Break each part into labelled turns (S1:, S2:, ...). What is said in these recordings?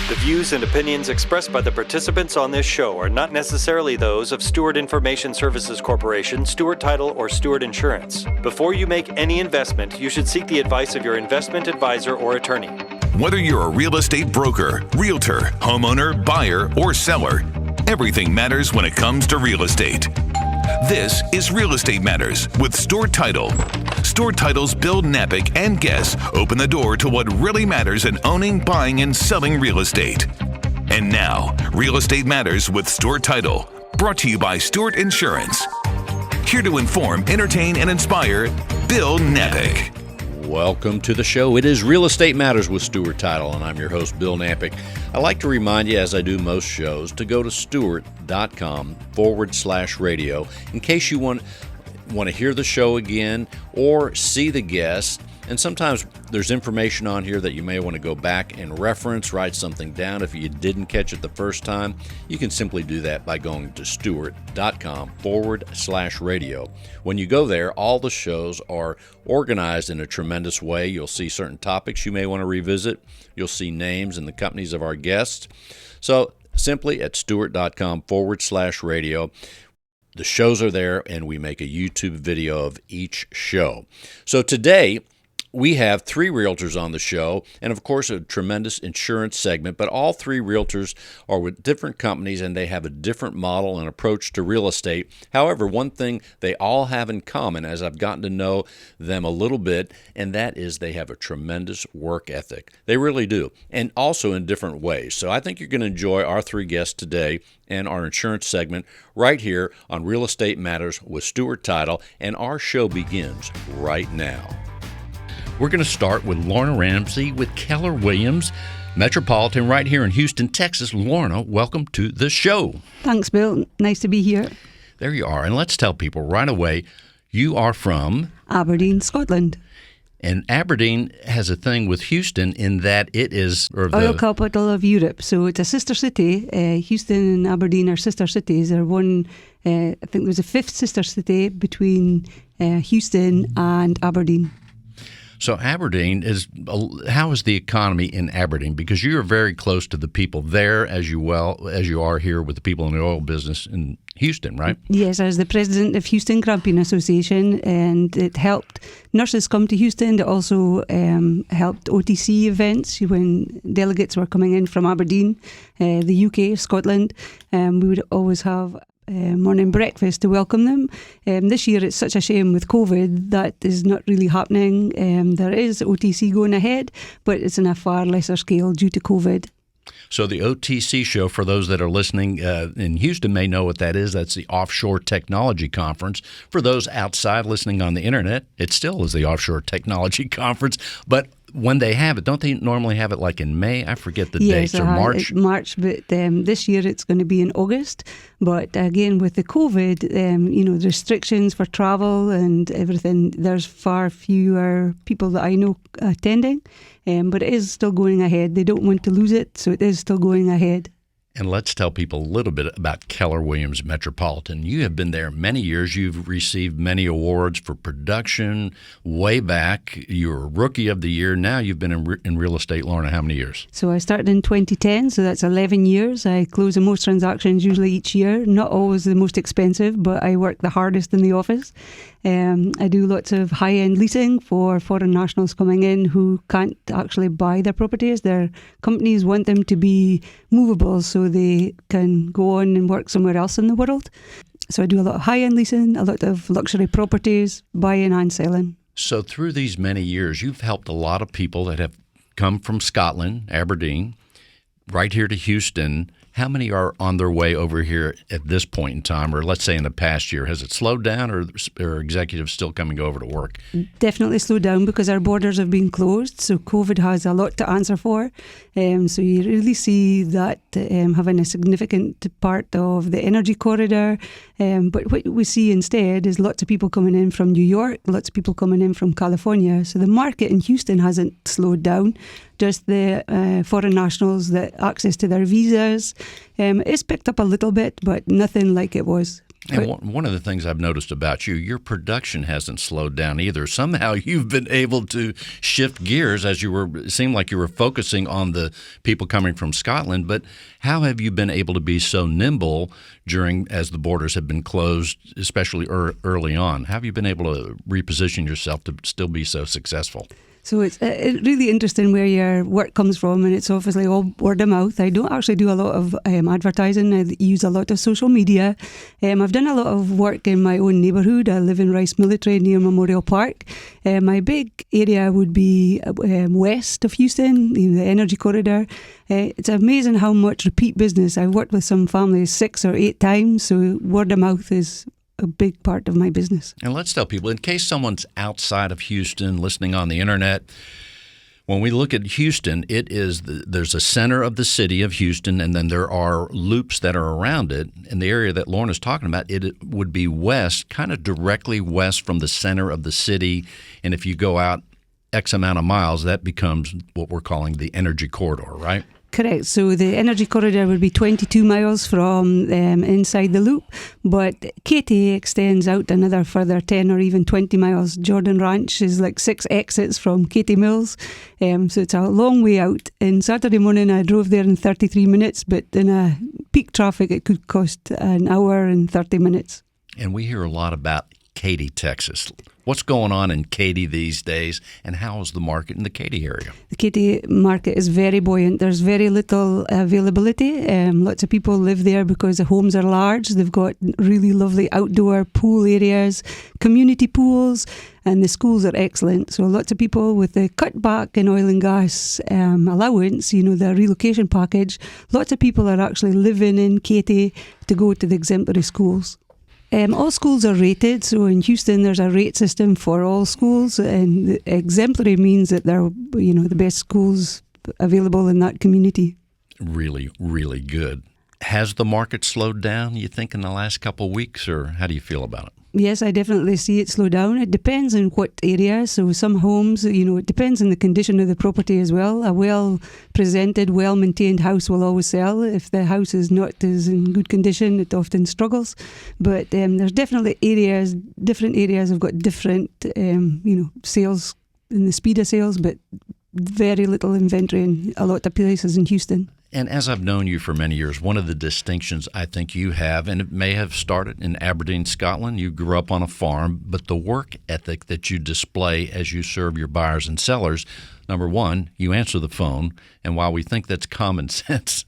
S1: The views and opinions expressed by the participants on this show are not necessarily those of Stewart Information Services Corporation, Stewart Title, or Stewart Insurance. Before you make any investment, you should seek the advice of your investment advisor or attorney.
S2: Whether you're a real estate broker, realtor, homeowner, buyer, or seller, everything matters when it comes to real estate. This is Real Estate Matters with Stewart Title. Stewart Title's Bill Knapik and guests open the door to what really matters in owning, buying, and selling real estate. And now, Real Estate Matters with Stewart Title, brought to you by Stewart Insurance. Here to inform, entertain, and inspire, Bill Knapik.
S3: Welcome to the show. It is Real Estate Matters with Stewart Title, and I'm your host, Bill Knapik. I like to remind you, as I do most shows, to go to stewart.com/radio in case you want to hear the show again or see the guests. And sometimes there's information on here that you may want to go back and reference, write something down. If you didn't catch it the first time, you can simply do that by going to stewart.com/radio. When you go there, all the shows are organized in a tremendous way. You'll see certain topics you may want to revisit. You'll see names and the companies of our guests. So simply at stewart.com/radio. The shows are there, and we make a YouTube video of each show. So today, we have three realtors on the show, and of course a tremendous insurance segment, but all three realtors are with different companies and they have a different model and approach to real estate. However, one thing they all have in common, as I've gotten to know them a little bit, and that is they have a tremendous work ethic. They really do, and also in different ways. So I think you're going to enjoy our three guests today and our insurance segment right here on Real Estate Matters with Stewart Title, and our show begins right now. We're going to start with Lorna Ramsey with Keller Williams Metropolitan right here in Houston, Texas. Lorna, welcome to the show.
S4: Thanks, Bill. Nice to be here.
S3: There you are. And let's tell people right away, you are from?
S4: Aberdeen, Scotland.
S3: And Aberdeen has a thing with Houston in that it is
S4: oil capital of Europe. So it's a sister city. Houston and Aberdeen are sister cities. They're one, I think there's a fifth sister city between Houston and Aberdeen.
S3: So Aberdeen how is the economy in Aberdeen? Because you are very close to the people there as you are here with the people in the oil business in Houston, right?
S4: Yes, I was the president of Houston Cramping Association, and it helped nurses come to Houston. It also helped OTC events when delegates were coming in from Aberdeen, the UK, Scotland. We would always have morning breakfast to welcome them. This year it's such a shame with COVID that is not really happening. There is OTC going ahead, but it's on a far lesser scale due to COVID.
S3: So the OTC show, for those that are listening in Houston may know what that is. That's the Offshore Technology Conference. For those outside listening on the internet, it still is the Offshore Technology Conference. But when they have it, don't they normally have it like in May? I forget the dates, or March?
S4: March, but this year it's going to be in August. But again, with the COVID, the restrictions for travel and everything, there's far fewer people that I know attending. But it is still going ahead. They don't want to lose it, so it is still going ahead.
S3: And let's tell people a little bit about Keller Williams Metropolitan. You have been there many years. You've received many awards for production way back. You were Rookie of the Year. Now you've been in real estate, Lorna, how many years?
S4: So I started in 2010, so that's 11 years. I close the most transactions usually each year. Not always the most expensive, but I work the hardest in the office. I do lots of high-end leasing for foreign nationals coming in who can't actually buy their properties. Their companies want them to be movable so they can go on and work somewhere else in the world. So I do a lot of high-end leasing, a lot of luxury properties, buying and selling.
S3: So through these many years, you've helped a lot of people that have come from Scotland, Aberdeen, right here to Houston. How many are on their way over here at this point in time, or let's say in the past year? Has it slowed down, or are executives still coming over to work?
S4: Definitely slowed down because our borders have been closed, so COVID has a lot to answer for. So you really see that having a significant part of the energy corridor. But what we see instead is lots of people coming in from New York, lots of people coming in from California. So the market in Houston hasn't slowed down. Just the foreign nationals, the access to their visas. It's picked up a little bit, but nothing like it was.
S3: And one of the things I've noticed about you, your production hasn't slowed down either. Somehow you've been able to shift gears as it seemed like you were focusing on the people coming from Scotland. But how have you been able to be so nimble as the borders have been closed, especially early on? How have you been able to reposition yourself to still be so successful?
S4: So it's really interesting where your work comes from, and it's obviously all word of mouth. I don't actually do a lot of advertising. I use a lot of social media. I've done a lot of work in my own neighbourhood. I live in Rice Military near Memorial Park. My big area would be west of Houston, the Energy Corridor. It's amazing how much repeat business. I've worked with some families 6 or 8 times, so word of mouth is a big part of my business.
S3: And let's tell people, in case someone's outside of Houston listening on the internet, when we look at Houston, there's a center of the city of Houston, and then there are loops that are around it. In the area that Lauren is talking about, it would be west, kind of directly west from the center of the city. And if you go out X amount of miles, that becomes what we're calling the Energy Corridor, right?
S4: Correct. So the Energy Corridor would be 22 miles from inside the loop, but Katy extends out another further 10 or even 20 miles. Jordan Ranch is like 6 exits from Katy Mills, so it's a long way out. And Saturday morning I drove there in 33 minutes, but in a peak traffic it could cost an hour and 30 minutes.
S3: And we hear a lot about Katy, Texas. What's going on in Katy these days, and how is the market in the Katy area?
S4: The Katy market is very buoyant. There's very little availability. Lots of people live there because the homes are large. They've got really lovely outdoor pool areas, community pools, and the schools are excellent. So lots of people with the cutback in oil and gas allowance, the relocation package, lots of people are actually living in Katy to go to the exemplary schools. All schools are rated, so in Houston there's a rate system for all schools, and exemplary means that they're the best schools available in that community.
S3: Really, really good. Has the market slowed down, you think, in the last couple of weeks, or how do you feel about it?
S4: Yes, I definitely see it slow down. It depends on what area. So some homes, it depends on the condition of the property as well. A well-presented, well-maintained house will always sell. If the house is not as in good condition, it often struggles. But there's definitely different areas have got different, sales and the speed of sales, but very little inventory in a lot of places in Houston.
S3: And as I've known you for many years, one of the distinctions I think you have, and it may have started in Aberdeen, Scotland, you grew up on a farm, but the work ethic that you display as you serve your buyers and sellers, number one, you answer the phone, and while we think that's common sense,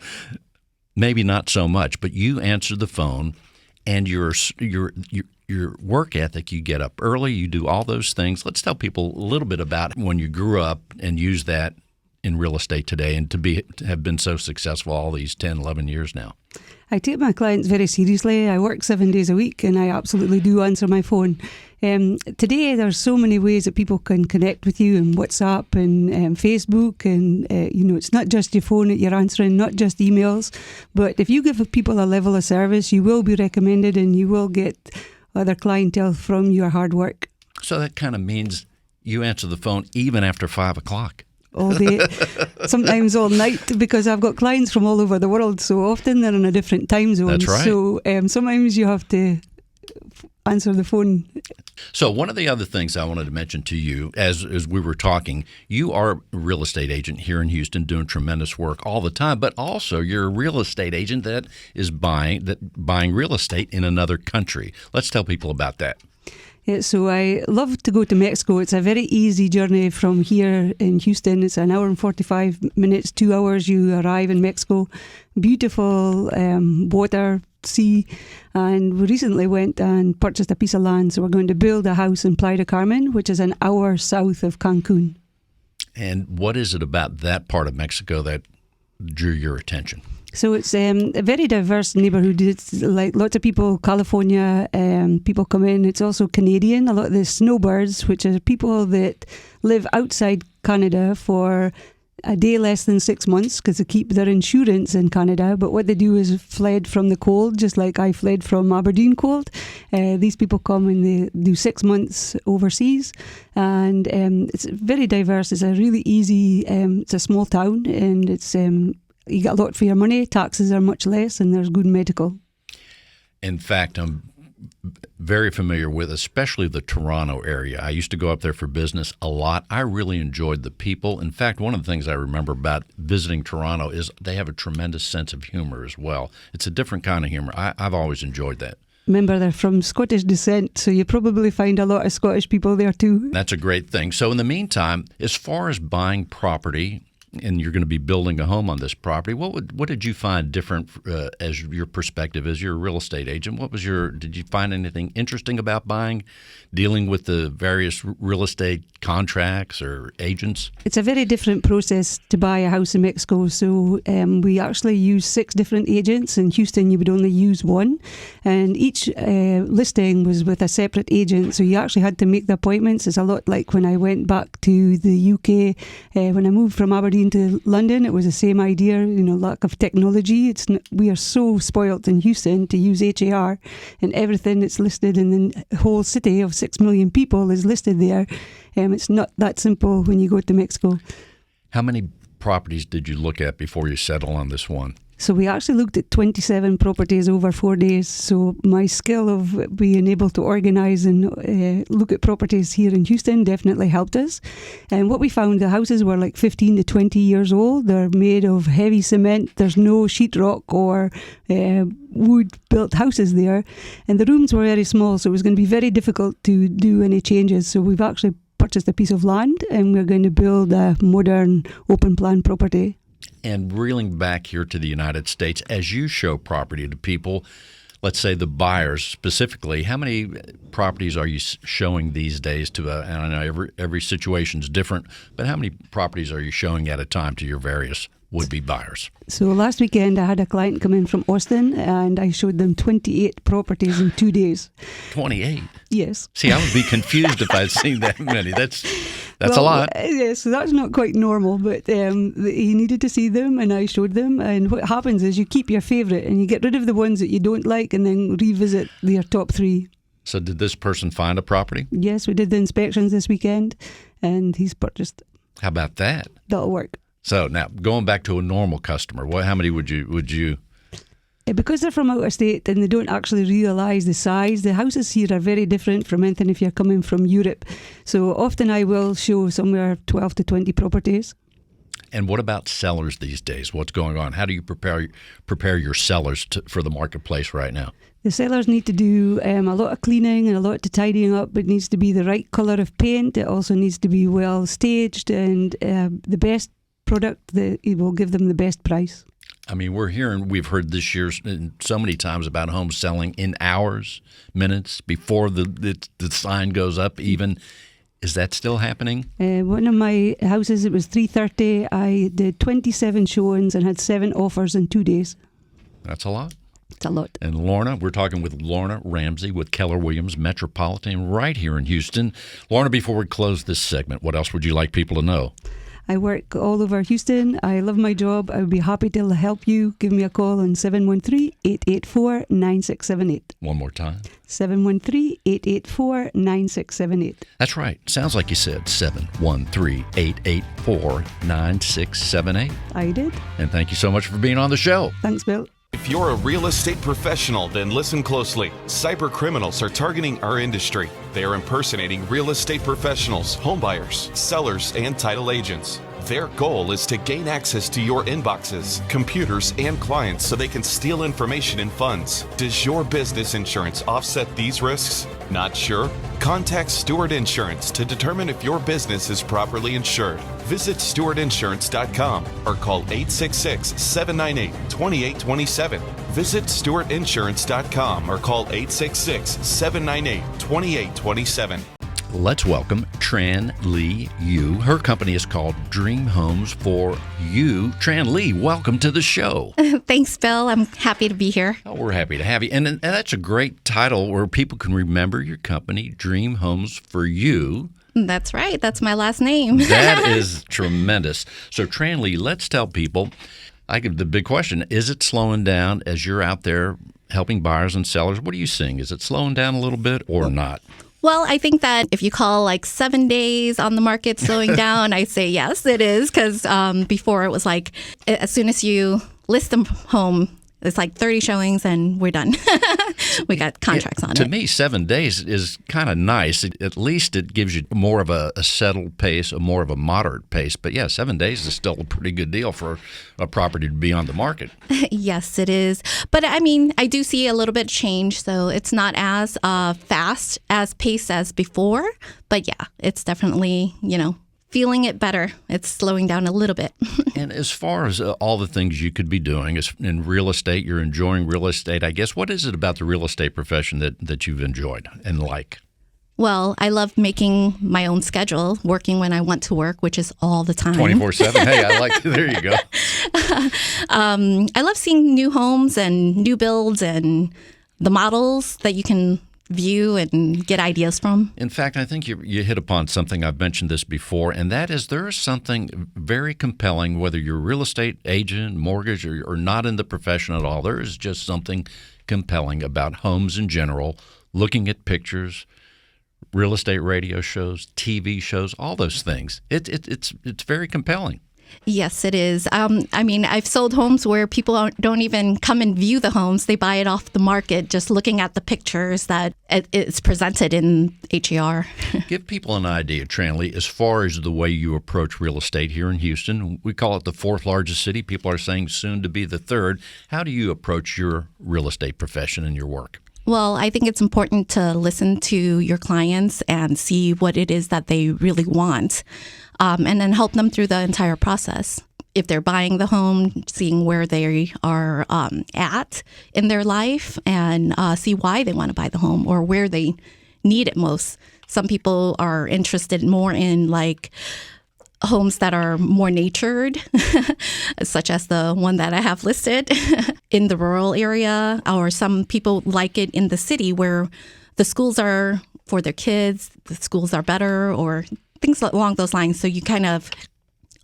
S3: maybe not so much, but you answer the phone, and your work ethic, you get up early, you do all those things. Let's tell people a little bit about when you grew up and use that in real estate today, and to have been so successful all these 10, 11 years now.
S4: I take my clients very seriously. I work 7 days a week, and I absolutely do answer my phone. Today, there's so many ways that people can connect with you, and WhatsApp and Facebook, and it's not just your phone that you're answering, not just emails. But if you give people a level of service, you will be recommended, and you will get other clientele from your hard work.
S3: So that kind of means you answer the phone even after 5 o'clock.
S4: All day, sometimes all night, because I've got clients from all over the world, so often they're in a different time zone.
S3: That's right.
S4: So sometimes you have to answer the phone.
S3: So one of the other things I wanted to mention to you, as we were talking, you are a real estate agent here in Houston doing tremendous work all the time, but also you're a real estate agent that is buying real estate in another country. Let's tell people about that.
S4: Yeah, so I love to go to Mexico. It's a very easy journey from here in Houston. It's an hour and 45 minutes, 2 hours you arrive in Mexico. Beautiful water, sea. And we recently went and purchased a piece of land. So we're going to build a house in Playa del Carmen, which is an hour south of Cancun.
S3: And what is it about that part of Mexico that drew your attention?
S4: So it's a very diverse neighbourhood. It's like lots of people, California, people come in. It's also Canadian. A lot of the snowbirds, which are people that live outside Canada for a day less than 6 months because they keep their insurance in Canada. But what they do is fled from the cold, just like I fled from Aberdeen cold. These people come and they do 6 months overseas. And it's very diverse. It's a really easy, it's a small town, and it's... you get a lot for your money, taxes are much less, and there's good medical.
S3: In fact, I'm very familiar with, especially the Toronto area. I used to go up there for business a lot. I really enjoyed the people. In fact, one of the things I remember about visiting Toronto is they have a tremendous sense of humor as well. It's a different kind of humor. I've always enjoyed that.
S4: Remember, they're from Scottish descent, so you probably find a lot of Scottish people there too.
S3: That's a great thing. So in the meantime, as far as buying property, and you're going to be building a home on this property, what did you find different as your perspective as your real estate agent? Did you find anything interesting about dealing with the various real estate contracts or agents?
S4: It's a very different process to buy a house in Mexico. So we actually use 6 different agents. In Houston, you would only use one. And each listing was with a separate agent. So you actually had to make the appointments. It's a lot like when I went back to the UK. When I moved from Aberdeen to London, it was the same idea, lack of technology. We are so spoilt in Houston to use HAR, and everything that's listed in the whole city of 6 million people is listed there. It's not that simple when you go to Mexico.
S3: How many properties did you look at before you settled on this one?
S4: So we actually looked at 27 properties over 4 days. So my skill of being able to organise and look at properties here in Houston definitely helped us. And what we found, the houses were like 15 to 20 years old. They're made of heavy cement. There's no sheetrock or wood-built houses there. And the rooms were very small, so it was going to be very difficult to do any changes. So we've actually purchased a piece of land and we're going to build a modern open-plan property.
S3: And reeling back here to the United States, as you show property to people, let's say the buyers specifically, how many properties are you showing these days to, and I know every situation is different, but how many properties are you showing at a time to your various would-be buyers?
S4: So last weekend I had a client come in from Austin and I showed them 28 properties in 2 days.
S3: 28?
S4: Yes.
S3: See, I would be confused if I'd seen that many. That's a lot.
S4: Yeah, so that's not quite normal, but he needed to see them and I showed them. And what happens is you keep your favourite and you get rid of the ones that you don't like and then revisit your top 3.
S3: So did this person find a property?
S4: Yes, we did the inspections this weekend and he's purchased.
S3: How about that?
S4: That'll work.
S3: So now going back to a normal customer, how many would you?
S4: Because they're from out of state and they don't actually realise the size, the houses here are very different from anything if you're coming from Europe. So often I will show somewhere 12 to 20 properties.
S3: And what about sellers these days? What's going on? How do you prepare your sellers for the marketplace right now?
S4: The sellers need to do a lot of cleaning and a lot of tidying up. It needs to be the right colour of paint. It also needs to be well staged and the best product that will give them the best price.
S3: I mean, we've heard this year so many times about homes selling in hours, minutes, before the sign goes up even. Is that still happening?
S4: One of my houses, it was 3:30. I did 27 showings and had 7 offers in 2 days.
S3: That's a lot.
S4: It's a lot.
S3: And Lorna, we're talking with Lorna Ramsey with Keller Williams Metropolitan right here in Houston. Lorna, before we close this segment, what else would you like people to know?
S4: I work all over Houston. I love my job. I would be happy to help you. Give me a call on 713-884-9678.
S3: One more time.
S4: 713-884-9678.
S3: That's right. Sounds like you said 713-884-9678.
S4: I did.
S3: And thank you so much for being on the show.
S4: Thanks, Bill.
S5: If you're a real estate professional, then listen closely. Cyber criminals are targeting our industry. They are impersonating real estate professionals, homebuyers, sellers, and title agents. Their goal is to gain access to your inboxes, computers, and clients so they can steal information and funds. Does your business insurance offset these risks? Not sure? Contact Stewart Insurance to determine if your business is properly insured. Visit stewartinsurance.com or call 866-798-2827. Visit stewartinsurance.com or call 866-798-2827.
S3: Let's welcome Tran Lee Yu. Her company is called Dream Homes for You. Tran Lee, welcome to the show.
S6: Thanks, Bill. I'm happy to be here.
S3: Oh, we're happy to have you. And that's a great title where people can remember your company, Dream Homes for You.
S6: That's right. That's my last name.
S3: That is tremendous. So, Tran Lee, let's tell people, the big question, is it slowing down as you're out there helping buyers and sellers? What are you seeing? Is it slowing down a little bit or not?
S6: Well, I think that if you call like 7 days on the market slowing down, I say yes, it is. Because before it was like as soon as you list the home, it's like 30 showings and we're done. we got contracts on it.
S3: To me, 7 days is kind of nice. At least it gives you more of a settled pace, more of a moderate pace. But yeah, 7 days is still a pretty good deal for a property to be on the market.
S6: Yes, it is. But I mean, I do see a little bit change, so it's not as fast as pace as before. But yeah, it's definitely, feeling it better. It's slowing down a little bit.
S3: And as far as all the things you could be doing in real estate, you're enjoying real estate, I guess. What is it about the real estate profession that you've enjoyed and like?
S6: Well, I love making my own schedule, working when I want to work, which is all the time.
S3: 24/7. Hey, I like it. There you go.
S6: I love seeing new homes and new builds and the models that you can view and get ideas from.
S3: In fact, I think you hit upon something. I've mentioned this before, and that is there is something very compelling, whether you're a real estate agent, mortgage, or not in the profession at all. There is just something compelling about homes in general, looking at pictures, real estate radio shows, TV shows, all those things. It's very compelling.
S6: Yes, it is. I mean, I've sold homes where people don't even come and view the homes. They buy it off the market just looking at the pictures that it's presented in HER.
S3: Give people an idea, Tranley, as far as the way you approach real estate here in Houston. We call it the fourth largest city. People are saying soon to be the third. How do you approach your real estate profession and your work?
S6: Well, I think it's important to listen to your clients and see what it is that they really want, and then help them through the entire process. If they're buying the home, seeing where they are at in their life and see why they want to buy the home or where they need it most. Some people are interested more in like homes that are more natured, such as the one that I have listed in the rural area, or some people like it in the city where the schools are for their kids, the schools are better, or things along those lines. So you kind of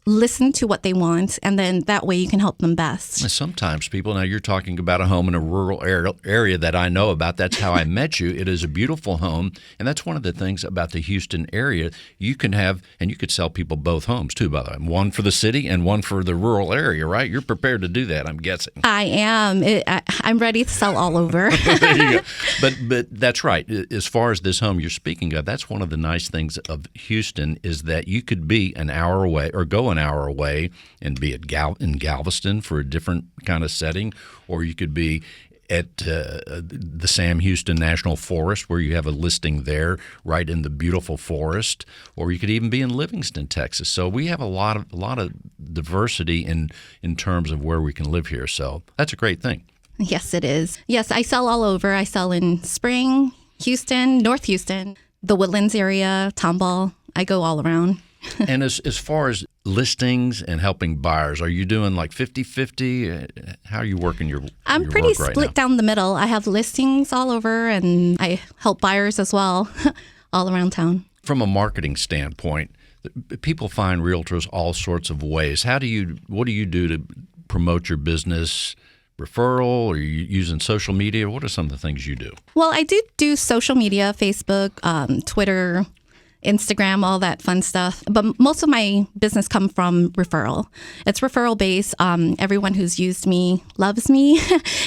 S6: listen to what they want, and then that way you can help them best.
S3: Sometimes people, now you're talking about a home in a rural area that I know about. That's how I met you. It is a beautiful home, and that's one of the things about the Houston area. You can have, and you could sell people both homes too, by the way. One for the city and one for the rural area, right? You're prepared to do that, I'm guessing.
S6: I am. I'm ready to sell all over.
S3: There you go. But that's right. As far as this home you're speaking of, that's one of the nice things of Houston is that you could be an hour away or go an hour away and be in Galveston for a different kind of setting, or you could be at the Sam Houston National Forest where you have a listing there right in the beautiful forest, or you could even be in Livingston, Texas. So we have a lot of diversity in terms of where we can live here. So that's a great thing.
S6: Yes, it is. Yes, I sell all over. I sell in Spring, Houston, North Houston, the Woodlands area, Tomball. I go all around.
S3: And as far as listings and helping buyers, are you doing like 50-50? How are you working your
S6: I'm pretty
S3: work right
S6: split
S3: now?
S6: down the middle. I have listings all over, and I help buyers as well all around town.
S3: From a marketing standpoint, people find realtors all sorts of ways. What do you do to promote your business? Referral? Are you using social media? What are some of the things you do?
S6: Well, I do social media, Facebook, Twitter, Instagram, all that fun stuff. But most of my business comes from referral. It's referral based. Everyone who's used me loves me,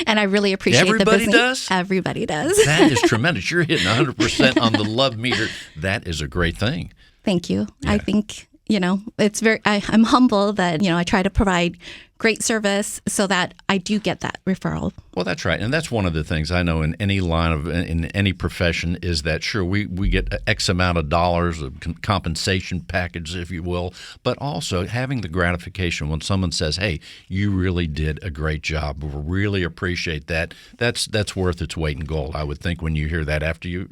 S6: and I really appreciate the business.
S3: Everybody does?
S6: Everybody does.
S3: That is tremendous. You're hitting 100% on the love meter. That is a great thing.
S6: Thank you.
S3: Yeah.
S6: I think, it's I'm humble that, I try to provide great service so that I do get that referral.
S3: Well, that's right. And that's one of the things I know in any line in any profession is that, sure, we get X amount of dollars, a compensation package, if you will, but also having the gratification when someone says, hey, you really did a great job. We really appreciate that. That's worth its weight in gold, I would think, when you hear that after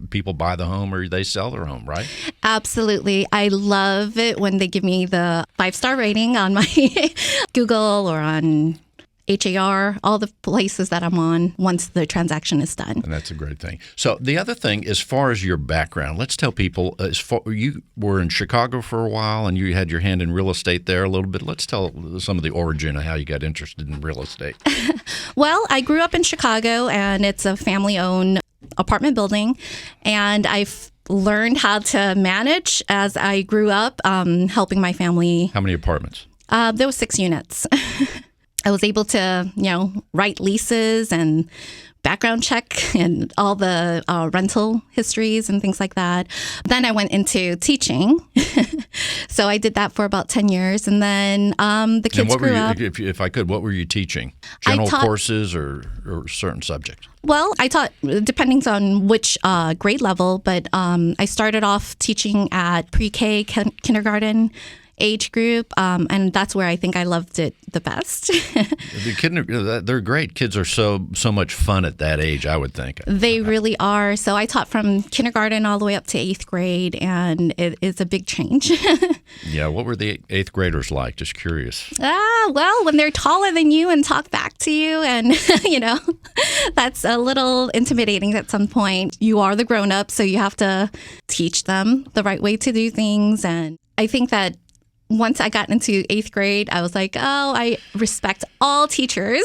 S3: people buy the home or they sell their home, right?
S6: Absolutely. I love it when they give me the 5-star rating on my Google or on HER, all the places that I'm on once the transaction is done.
S3: And that's a great thing. So the other thing, as far as your background, let's tell people, you were in Chicago for a while and you had your hand in real estate there a little bit. Let's tell some of the origin of how you got interested in real estate.
S6: Well, I grew up in Chicago, and it's a family-owned apartment building, and I've learned how to manage as I grew up, helping my family.
S3: How many apartments?
S6: There was 6 units. I was able to, write leases and background check and all the rental histories and things like that. Then I went into teaching. So I did that for about 10 years. And then the kids grew up.
S3: If I could, what were you teaching? General courses or certain subjects?
S6: Well, I taught, depending on which grade level, but I started off teaching at pre-K, kindergarten age group, and that's where I think I loved it the best.
S3: They're great. Kids are so much fun at that age, I would think.
S6: They really are. So I taught from kindergarten all the way up to 8th grade, and it is a big change.
S3: Yeah, what were the 8th graders like? Just curious.
S6: Well, when they're taller than you and talk back to you, and, that's a little intimidating at some point. You are the grown-up, so you have to teach them the right way to do things. And I think that once I got into 8th grade, I was like, I respect all teachers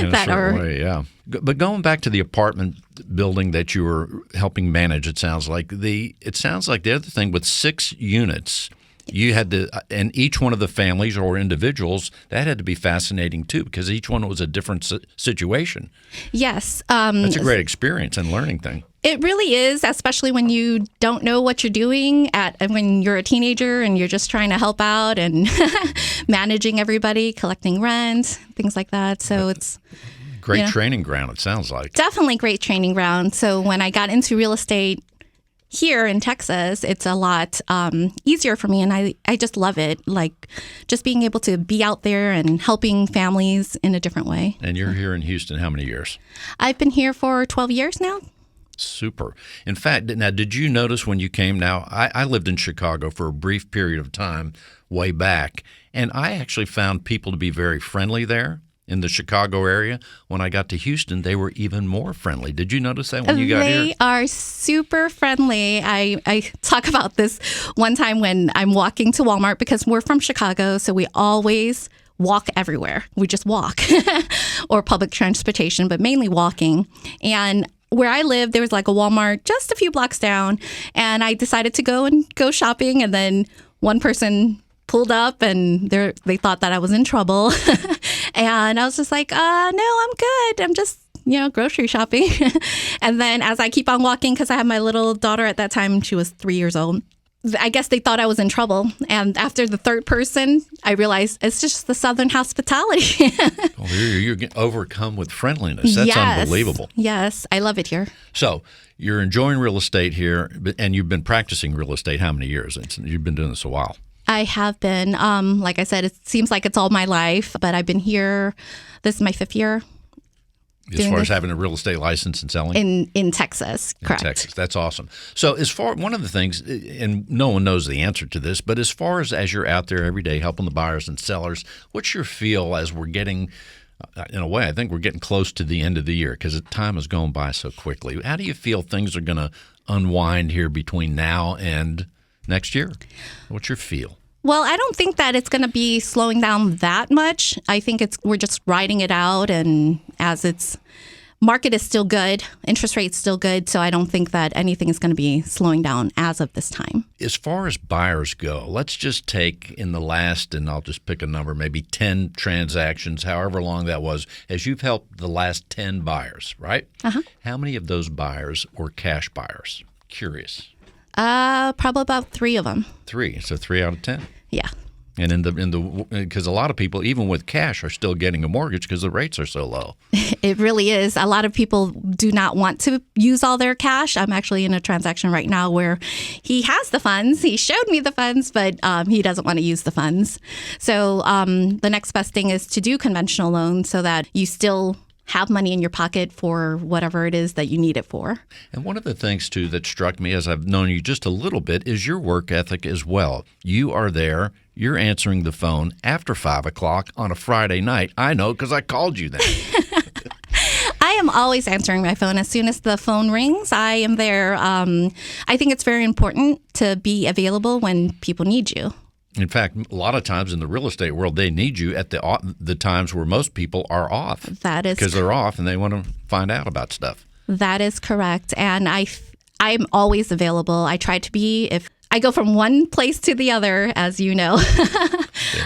S6: that are.
S3: Way, yeah. But going back to the apartment building that you were helping manage, it sounds like the other thing with 6 units, you had to, and each one of the families or individuals, that had to be fascinating too, because each one was a different situation.
S6: Yes.
S3: That's a great experience and learning thing.
S6: It really is, especially when you don't know what you're doing when you're a teenager and you're just trying to help out and managing everybody, collecting rent, things like that. So it's
S3: great training ground, it sounds like.
S6: Definitely great training ground. So when I got into real estate here in Texas, it's a lot easier for me, and I just love it. Like just being able to be out there and helping families in a different way.
S3: And you're here in Houston how many years?
S6: I've been here for 12 years now.
S3: Super. In fact, now, did you notice when you came? Now, I lived in Chicago for a brief period of time way back, and I actually found people to be very friendly there in the Chicago area. When I got to Houston, they were even more friendly. Did you notice that when you got here?
S6: They are super friendly. I talk about this one time when I'm walking to Walmart, because we're from Chicago, so we always walk everywhere. We just walk or public transportation, but mainly walking. And where I live, there was like a Walmart just a few blocks down, and I decided to go shopping, and then one person pulled up, and they thought that I was in trouble. And I was just like, no, I'm good. I'm just, grocery shopping. And then as I keep on walking, because I had my little daughter at that time, she was 3 years old, I guess they thought I was in trouble. And after the third person, I realized it's just the Southern hospitality.
S3: You're overcome with friendliness. That's unbelievable.
S6: Yes, I love it here.
S3: So you're enjoying real estate here, and you've been practicing real estate how many years? You've been doing this a while.
S6: I have been. Like I said, it seems like it's all my life, but I've been here. This is my 5th year.
S3: As far as having a real estate license and selling?
S6: In Texas, correct.
S3: In Texas, that's awesome. So one of the things, and no one knows the answer to this, but as far as you're out there every day helping the buyers and sellers, what's your feel as we're getting, in a way, I think we're getting close to the end of the year because time has gone by so quickly. How do you feel things are going to unwind here between now and next year? What's your feel?
S6: Well, I don't think that it's going to be slowing down that much. I think we're just riding it out, and as market is still good, interest rate's still good, so I don't think that anything is going to be slowing down as of this time.
S3: As far as buyers go, let's just take in the last, and I'll just pick a number, maybe 10 transactions, however long that was, as you've helped the last 10 buyers, right? Uh-huh. How many of those buyers were cash buyers? Curious.
S6: Probably about 3 of them.
S3: 3, so 3 out of 10.
S6: Yeah.
S3: And because a lot of people, even with cash, are still getting a mortgage because the rates are so low.
S6: It really is. A lot of people do not want to use all their cash. I'm actually in a transaction right now where he has the funds. He showed me the funds, but he doesn't want to use the funds. So the next best thing is to do conventional loans so that you still have money in your pocket for whatever it is that you need it for.
S3: And one of the things, too, that struck me as I've known you just a little bit is your work ethic as well. You are there. You're answering the phone after 5 o'clock on a Friday night. I know because I called you then.
S6: I am always answering my phone. As soon as the phone rings, I am there. I think it's very important to be available when people need you.
S3: In fact, a lot of times in the real estate world, they need you at the times where most people are off.
S6: That is
S3: because they're off and they want to find out about stuff.
S6: That is correct. And I'm always available. I try to be. If I go from one place to the other, as you know.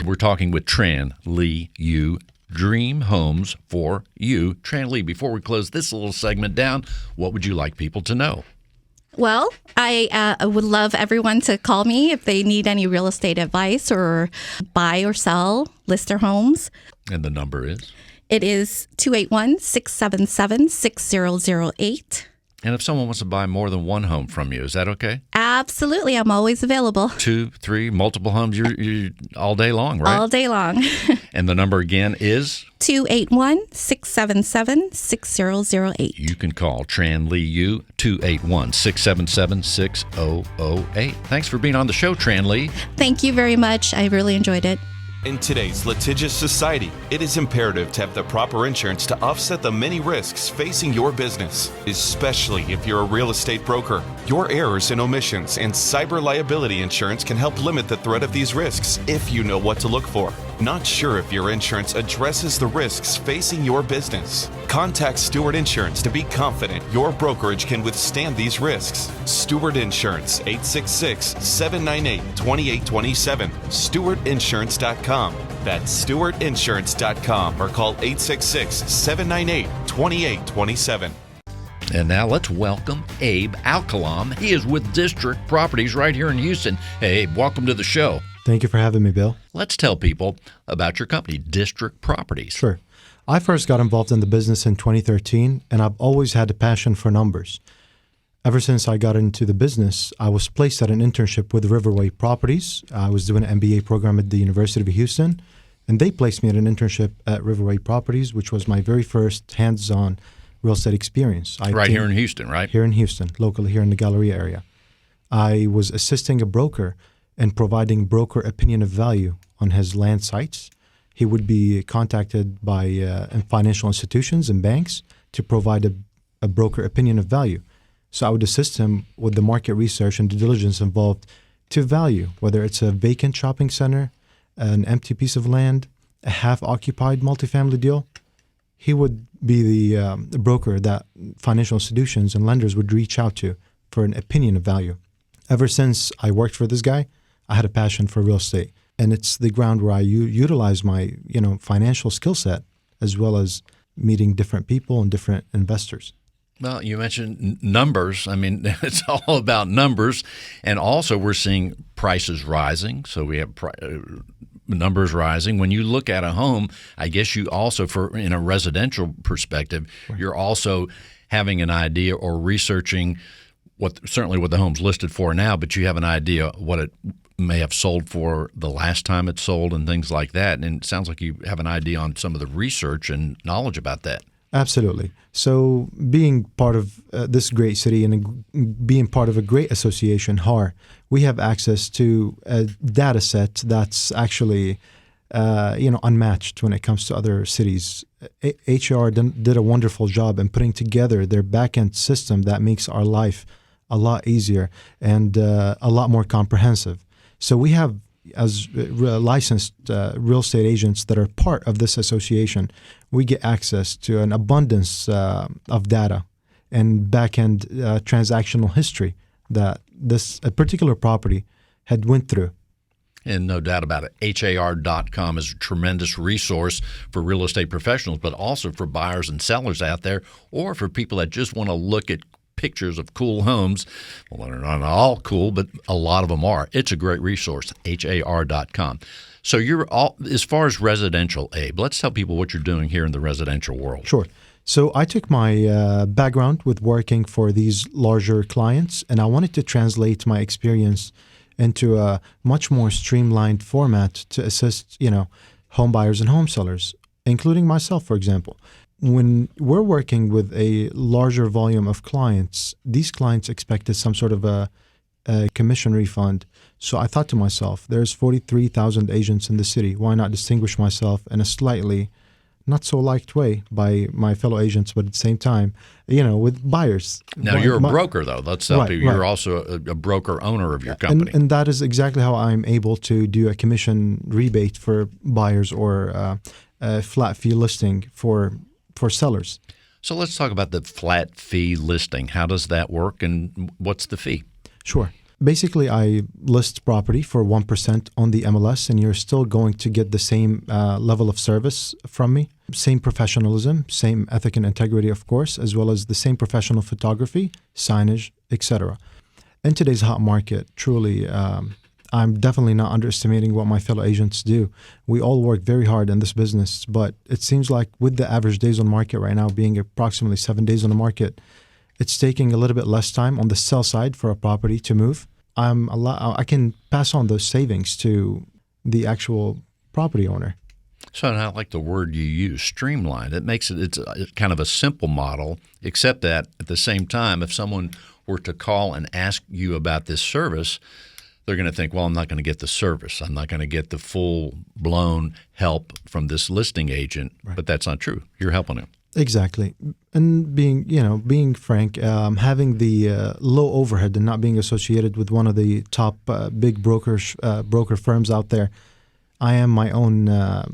S3: We're talking with Tran Lee Yu dream homes for you. Tranlee, before we close this little segment down, what would you like people to know?
S6: Well, I would love everyone to call me if they need any real estate advice or buy or sell, list their homes.
S3: And the number is?
S6: It is 281-677-6008.
S3: And if someone wants to buy more than one home from you, is that okay?
S6: Absolutely. I'm always available.
S3: 2, 3, multiple homes, you're all day long, right?
S6: All day long.
S3: And the number again is?
S6: 281-677-6008.
S3: You can call Tranlee U 281-677-6008. Thanks for being on the show, Tranlee.
S6: Thank you very much. I really enjoyed it.
S5: In today's litigious society, it is imperative to have the proper insurance to offset the many risks facing your business, especially if you're a real estate broker. Your errors and omissions and cyber liability insurance can help limit the threat of these risks if you know what to look for. Not sure if your insurance addresses the risks facing your business? Contact Stewart Insurance to be confident your brokerage can withstand these risks. Stewart Insurance, 866-798-2827. StewartInsurance.com. That's StewartInsurance.com or call 866-798-2827.
S3: And now let's welcome Abe Alkalam. He is with District Properties right here in Houston. Hey, Abe, welcome to the show.
S7: Thank you for having me, Bill.
S3: Let's tell people about your company, District Properties.
S7: Sure. I first got involved in the business in 2013, and I've always had a passion for numbers. Ever since I got into the business, I was placed at an internship with Riverway Properties. I was doing an MBA program at the University of Houston, and they placed me at an internship at Riverway Properties, which was my very first hands-on real estate experience.
S3: Right here in Houston, right?
S7: Here in Houston, locally here in the Galleria area. I was assisting a broker and providing broker opinion of value on his land sites. He would be contacted by financial institutions and banks to provide a broker opinion of value. So I would assist him with the market research and due diligence involved to value, whether it's a vacant shopping center, an empty piece of land, a half-occupied multifamily deal. He would be the broker that financial institutions and lenders would reach out to for an opinion of value. Ever since I worked for this guy, I had a passion for real estate, and it's the ground where I utilize my financial skill set as well as meeting different people and different investors.
S3: Well, you mentioned numbers. I mean, it's all about numbers, and also we're seeing prices rising. So we have numbers rising. When you look at a home, I guess you also, in a residential perspective, right, you're also having an idea or researching certainly what the home's listed for now, but you have an idea what it may have sold for the last time it sold and things like that. And it sounds like you have an idea on some of the research and knowledge about that.
S7: Absolutely. So being part of this great city and being part of a great association, HAR, we have access to a data set that's actually unmatched when it comes to other cities. HAR did a wonderful job in putting together their back-end system that makes our life a lot easier and a lot more comprehensive. So we have, as licensed real estate agents that are part of this association, we get access to an abundance of data and back-end transactional history that a particular property had went through.
S3: And no doubt about it, HAR.com is a tremendous resource for real estate professionals, but also for buyers and sellers out there, or for people that just want to look at pictures of cool homes. Well, they're not all cool, but a lot of them are. It's a great resource, HAR.com. So you're as far as residential, Abe, let's tell people what you're doing here in the residential world.
S7: Sure. So I took my background with working for these larger clients, and I wanted to translate my experience into a much more streamlined format to assist, home buyers and home sellers, including myself, for example. When we're working with a larger volume of clients, these clients expected some sort of a commission refund. So I thought to myself, there's 43,000 agents in the city. Why not distinguish myself in a slightly not so liked way by my fellow agents, but at the same time, with buyers.
S3: Now, you're a broker, though. Let's tell people you're
S7: right.
S3: also a broker owner of your company.
S7: And that is exactly how I'm able to do a commission rebate for buyers or a flat fee listing for sellers.
S3: So let's talk about the flat fee listing. How does that work and what's the fee?
S7: Sure. Basically, I list property for 1% on the MLS, and you're still going to get the same level of service from me, same professionalism, same ethic and integrity, of course, as well as the same professional photography, signage, etc. In today's hot market, truly, I'm definitely not underestimating what my fellow agents do. We all work very hard in this business, but it seems like with the average days on market right now being approximately 7 days on the market, it's taking a little bit less time on the sell side for a property to move. I can pass on those savings to the actual property owner.
S3: So I like the word you use, streamlined. It's kind of a simple model, except that at the same time, if someone were to call and ask you about this service, they're going to think, well, I'm not going to get the service. I'm not going to get the full-blown help from this listing agent. Right. But that's not true. You're helping them.
S7: Exactly. And being frank, having the low overhead and not being associated with one of the top big broker firms out there, I am my own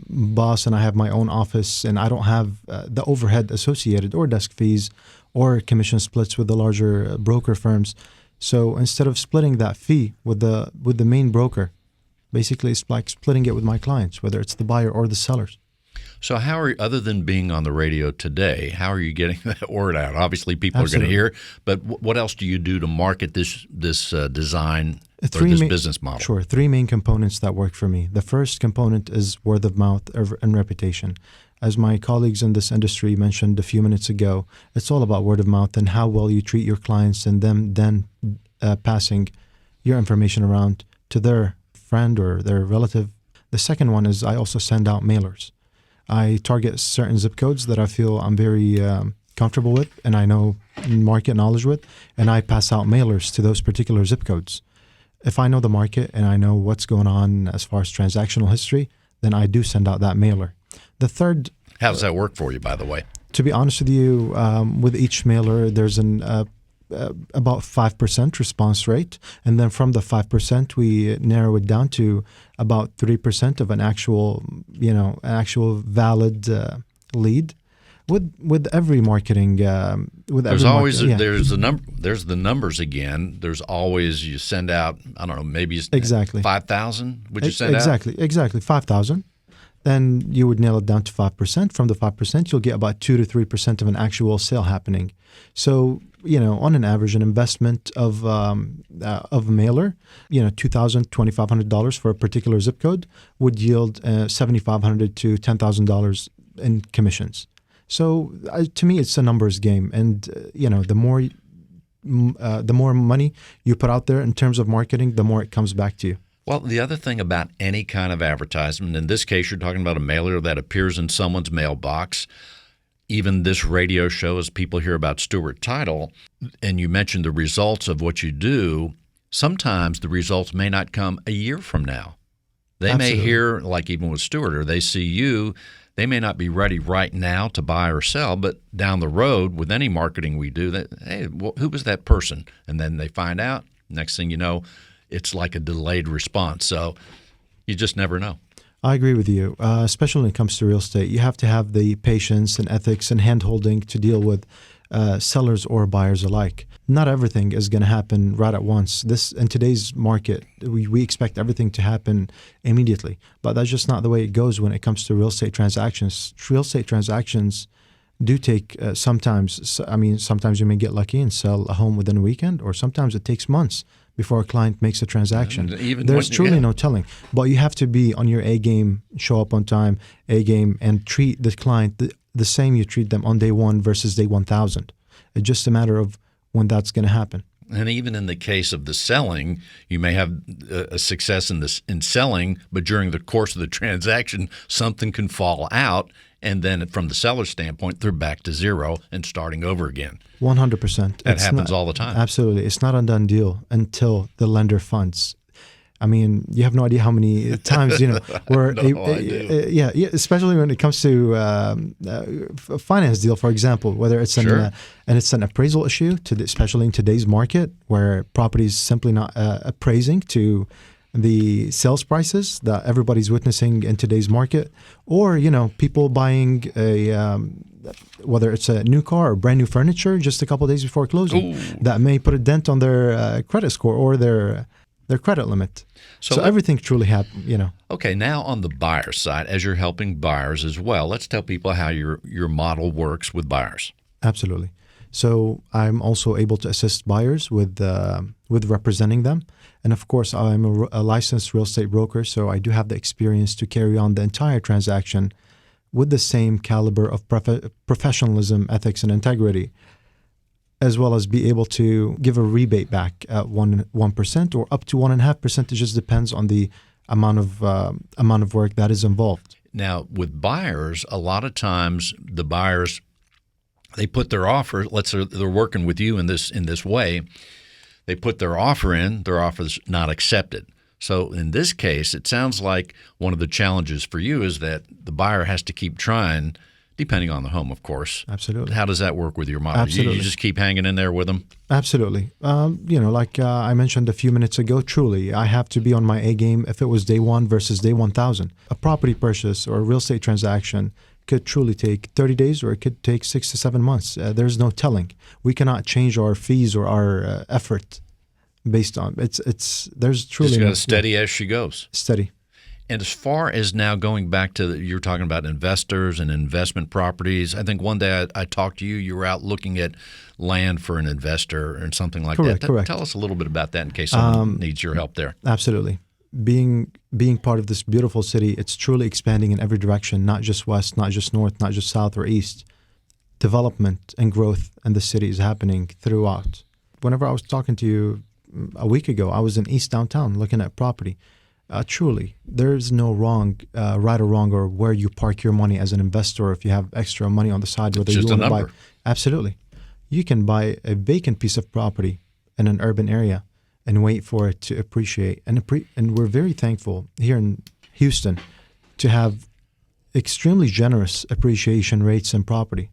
S7: boss and I have my own office, and I don't have the overhead associated or desk fees or commission splits with the larger broker firms. So instead of splitting that fee with the main broker, basically it's like splitting it with my clients, whether it's the buyer or the sellers.
S3: So how are you, other than being on the radio today, how are you getting that word out? Obviously, people
S7: Absolutely.
S3: are going to hear, but what else do you do to market this design or this business model?
S7: Sure. 3 main components that work for me. The first component is word of mouth and reputation. As my colleagues in this industry mentioned a few minutes ago, it's all about word of mouth and how well you treat your clients, and them then passing your information around to their friend or their relative. The second one is I also send out mailers. I target certain zip codes that I feel I'm very comfortable with and I know market knowledge with, and I pass out mailers to those particular zip codes. If I know the market and I know what's going on as far as transactional history, then I do send out that mailer. The third...
S3: How does that work for you, by the way?
S7: To be honest with you, with each mailer, there's about 5% response rate. And then from the 5%, we narrow it down to about 3% of an actual valid lead. With every marketing,
S3: there's the numbers again. There's always, you send out, I don't know, maybe
S7: exactly
S3: 5,000. Would you send
S7: out? Exactly 5,000. Then you would nail it down to 5%. From the 5%, you'll get about 2 to 3% of an actual sale happening. So, on an average, an investment of a mailer, $2,000, $2,500 for a particular zip code would yield $7,500 to $10,000 in commissions. So to me, it's a numbers game, and the more money you put out there in terms of marketing, the more it comes back to you.
S3: Well, the other thing about any kind of advertisement, in this case, you're talking about a mailer that appears in someone's mailbox. Even this radio show, as people hear about Stewart Title, and you mentioned the results of what you do, sometimes the results may not come a year from now. They
S7: Absolutely.
S3: may hear, like even with Stewart, or they see you, they may not be ready right now to buy or sell, but down the road with any marketing we do, hey, who was that person? And then they find out, next thing you know, it's like a delayed response. So you just never know.
S7: I agree with you, especially when it comes to real estate. You have to have the patience and ethics and hand-holding to deal with sellers or buyers alike. Not everything is going to happen right at once. In today's market, we expect everything to happen immediately, but that's just not the way it goes when it comes to real estate transactions. Real estate transactions do take sometimes you may get lucky and sell a home within a weekend, or sometimes it takes months before a client makes a transaction. There's truly no telling. But you have to be on your A game, show up on time, A game, and treat the client the same you treat them on day 1 versus day 1,000. It's just a matter of when that's going to happen.
S3: And even in the case of the selling, you may have a success in selling, but during the course of the transaction, something can fall out, and then from the seller's standpoint, they're back to zero and starting over again.
S7: 100%.
S3: That happens all the time.
S7: Absolutely. It's not a done deal until the lender funds. I mean, you have no idea how many times, where especially when it comes to a finance deal, for example, whether it's it's an appraisal issue, especially in today's market where property is simply not appraising to the sales prices that everybody's witnessing in today's market, or people buying whether it's a new car or brand new furniture just a couple of days before closing. Ooh. That may put a dent on their credit score or their credit limit. So everything truly happened.
S3: Okay, now on the buyer side, as you're helping buyers as well, let's tell people how your model works with buyers.
S7: Absolutely. So I'm also able to assist buyers with representing them. And of course, I'm a licensed real estate broker, so I do have the experience to carry on the entire transaction with the same caliber of professionalism, ethics, and integrity, as well as be able to give a rebate back at 1% or up to 1.5%. It just depends on the amount of work that is involved.
S3: Now, with buyers, a lot of times the buyers, they put their offer. Let's say they're working with you in this way. They put their offer in. Their offer is not accepted. So in this case, it sounds like one of the challenges for you is that the buyer has to keep trying, depending on the home, of course.
S7: Absolutely.
S3: How does that work with your model?
S7: Absolutely.
S3: You just keep hanging in there with them?
S7: Absolutely. Like I mentioned a few minutes ago, truly, I have to be on my A game if it was day one versus day 1,000. A property purchase or a real estate transaction could truly take 30 days or it could take 6 to 7 months. There's no telling. We cannot change our fees or our effort based on it's there's truly
S3: just got to steady as she goes.
S7: Steady.
S3: And as far as now going back to you're talking about investors and investment properties, I think one day I talked to you. You were out looking at land for an investor and something like that.
S7: Correct.
S3: Tell us a little bit about that in case someone needs your help there.
S7: Absolutely. Being part of this beautiful city, it's truly expanding in every direction, not just west, not just north, not just south or east. Development and growth in the city is happening throughout. Whenever I was talking to you a week ago, I was in East Downtown looking at property. Truly, there's no right or wrong, or where you park your money as an investor, or if you have extra money on the side, whether you want to buy. Absolutely. You can buy a vacant piece of property in an urban area and wait for it to appreciate. And we're very thankful here in Houston to have extremely generous appreciation rates in property.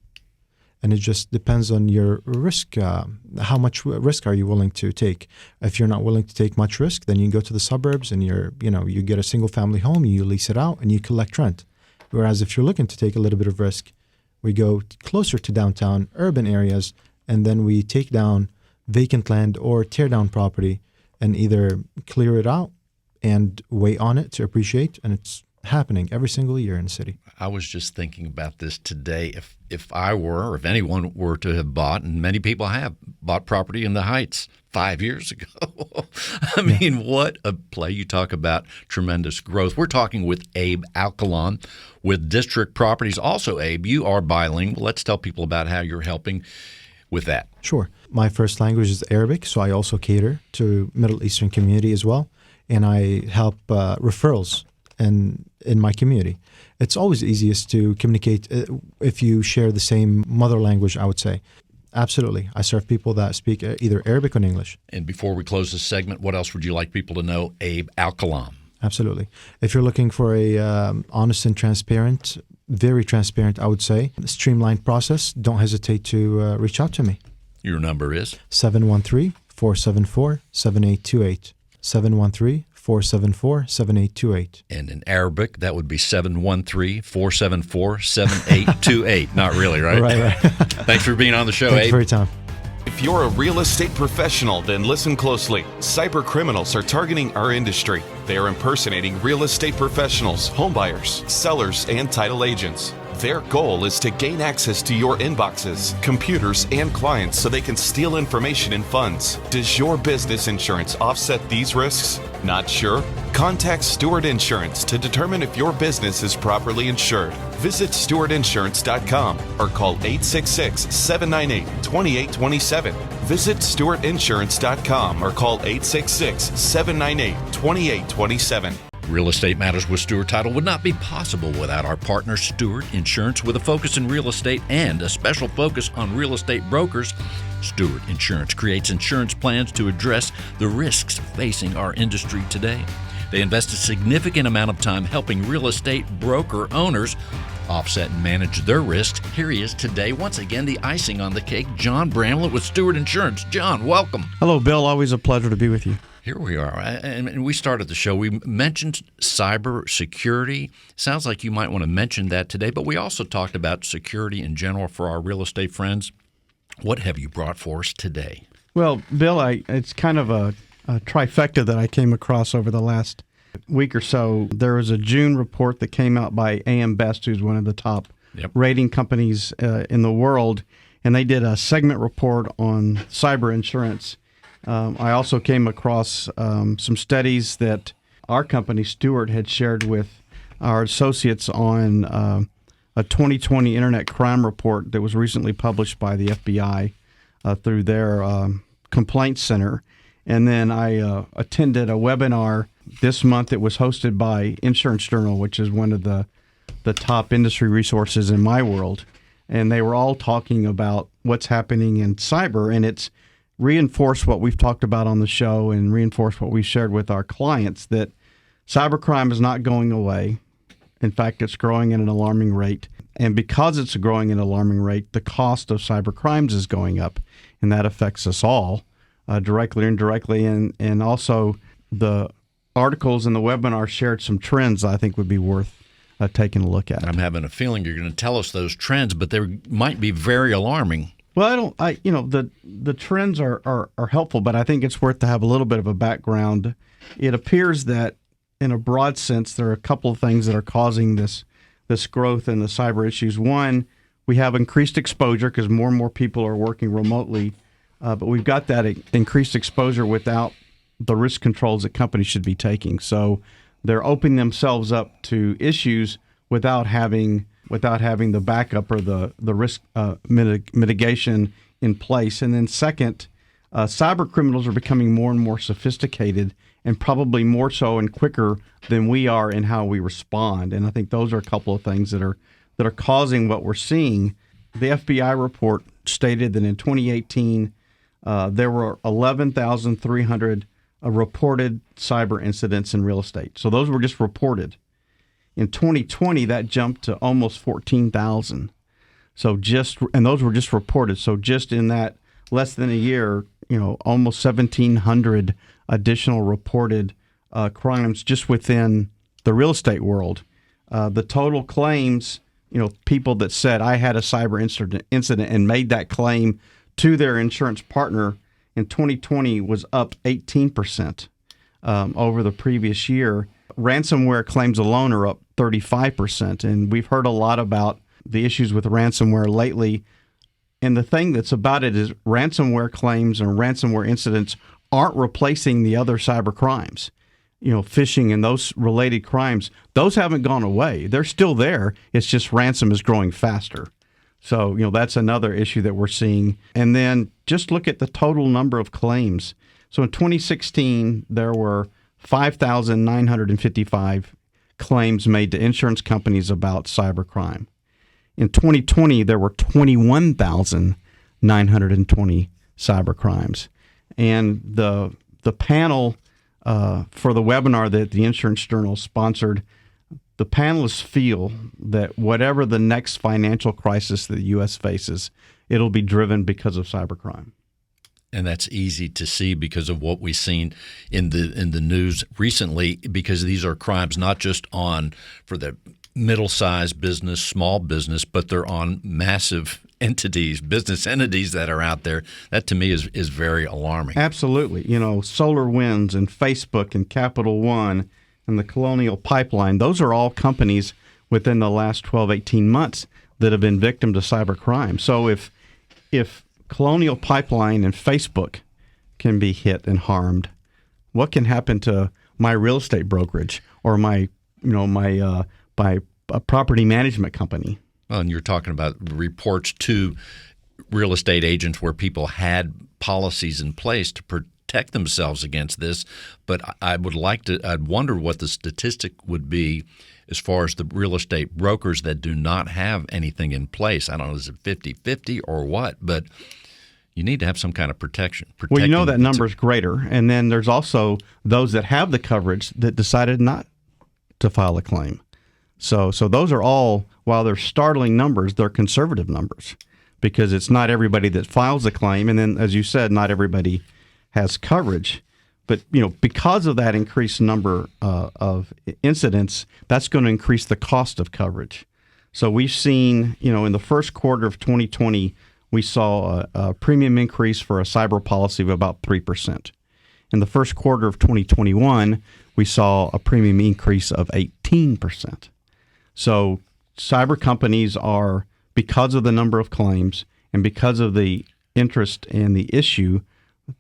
S7: And it just depends on your risk. How much risk are you willing to take? If you're not willing to take much risk, then you go to the suburbs and you get a single family home, you lease it out, and you collect rent. Whereas if you're looking to take a little bit of risk, we go closer to downtown urban areas, and then we take down vacant land or tear down property and either clear it out and wait on it to appreciate. And it's happening every single year in the city.
S3: I was just thinking about this today. If I were, or if anyone were to have bought, and many people have bought property in the Heights 5 years ago. I mean, what a play. You talk about tremendous growth. We're talking with Abe Alcalon with District Properties. Also, Abe, you are bilingual. Let's tell people about how you're helping with that.
S7: Sure. My first language is Arabic, so I also cater to Middle Eastern community as well, and I help referrals in my community. It's always easiest to communicate if you share the same mother language, I would say. Absolutely. I serve people that speak either Arabic or English.
S3: And before we close this segment, what else would you like people to know, Abe Alcalon?
S7: Absolutely. If you're looking for a honest and transparent, very transparent, I would say, streamlined process, don't hesitate to reach out to me.
S3: Your number is?
S7: 713-474-7828. 713-474-7828.
S3: And in Arabic, that would be 713-474-7828. Not really, right?
S7: Right.
S3: Thanks for being on the show,
S7: Thank
S3: Abe.
S7: you for your time.
S5: If you're a real estate professional, then listen closely. Cyber criminals are targeting our industry. They are impersonating real estate professionals, homebuyers, sellers, and title agents. Their goal is to gain access to your inboxes, computers, and clients so they can steal information and funds. Does your business insurance offset these risks? Not sure? Contact Stewart Insurance to determine if your business is properly insured. Visit stewartinsurance.com or call 866-798-2827. Visit stewartinsurance.com or call 866-798-2827.
S3: Real Estate Matters with Stewart Title would not be possible without our partner, Stewart Insurance. With a focus in real estate and a special focus on real estate brokers, Stewart Insurance creates insurance plans to address the risks facing our industry today. They invest a significant amount of time helping real estate broker owners offset and manage their risks. Here he is today, once again, the icing on the cake, John Bramlett with Stewart Insurance. John, welcome.
S8: Hello, Bill. Always a pleasure to be with you.
S3: Here we are. And we started the show. We mentioned cyber security. Sounds like you might want to mention that today, but we also talked about security in general for our real estate friends. What have you brought for us today?
S8: Well, Bill, it's kind of a trifecta that I came across over the last week or so. There was a June report that came out by AM Best, who's one of the top rating companies in the world, and they did a segment report on cyber insurance. I also came across some studies that our company, Stewart, had shared with our associates on a 2020 Internet Crime Report that was recently published by the FBI through their complaint center. And then I attended a webinar this month. It was hosted by Insurance Journal, which is one of the top industry resources in my world. And they were all talking about what's happening in cyber, and it's reinforced what we've talked about on the show and reinforced what we've shared with our clients, that cybercrime is not going away. In fact, it's growing at an alarming rate. And because it's growing at an alarming rate, the cost of cyber crimes is going up, and that affects us all, directly or indirectly. And also the articles in the webinar shared some trends I think would be worth taking a look at.
S3: I'm having a feeling you're going to tell us those trends, but they might be very alarming.
S8: Well, the trends are helpful, but I think it's worth to have a little bit of a background. It appears that in a broad sense, there are a couple of things that are causing this growth in the cyber issues. One, we have increased exposure because more and more people are working remotely, but we've got that increased exposure without the risk controls that companies should be taking. So they're opening themselves up to issues without having the backup or the risk mitigation in place. And then second, cyber criminals are becoming more and more sophisticated, and probably more so and quicker than we are in how we respond. And I think those are a couple of things that are causing what we're seeing. The FBI report stated that in 2018, there were 11,300 reported cyber incidents in real estate. So those were just reported. In 2020, that jumped to almost 14,000. And those were just reported. So just in that less than a year, almost 1,700 additional reported crimes just within the real estate world. The total claims, people that said I had a cyber incident and made that claim to their insurance partner in 2020 was up 18% over the previous year. Ransomware claims alone are up 35%, and we've heard a lot about the issues with ransomware lately. And the thing that's about it is ransomware claims and ransomware incidents aren't replacing the other cyber crimes. Phishing and those related crimes, those haven't gone away. They're still there. It's just ransom is growing faster. So, that's another issue that we're seeing. And then just look at the total number of claims. So in 2016, there were 5,955 claims made to insurance companies about cybercrime. In 2020, there were 21,920 cybercrimes. And the panel for the webinar that the Insurance Journal sponsored, the panelists feel that whatever the next financial crisis that the U.S. faces, it'll be driven because of cybercrime.
S3: And that's easy to see because of what we've seen in the news recently, because these are crimes not just for the middle-sized business, small business, but they're on massive entities, business entities that are out there. That to me is very alarming.
S8: Absolutely. SolarWinds and Facebook and Capital One and the Colonial Pipeline, those are all companies within the last 12, 18 months that have been victim to cybercrime. So if Colonial Pipeline and Facebook can be hit and harmed, what can happen to my real estate brokerage or my property management company?
S3: Well, and you're talking about reports to real estate agents where people had policies in place to protect themselves against this. But I'd wonder what the statistic would be as far as the real estate brokers that do not have anything in place. I don't know, is it 50-50 or what? But you need to have some kind of protection.
S8: Well, that number is greater. And then there's also those that have the coverage that decided not to file a claim. So those are all, while they're startling numbers, they're conservative numbers because it's not everybody that files a claim. And then, as you said, not everybody has coverage. But because of that increased number of incidents, that's going to increase the cost of coverage. So we've seen, in the first quarter of 2020, we saw a premium increase for a cyber policy of about 3%. In the first quarter of 2021, we saw a premium increase of 18%. So cyber companies are, because of the number of claims and because of the interest in the issue,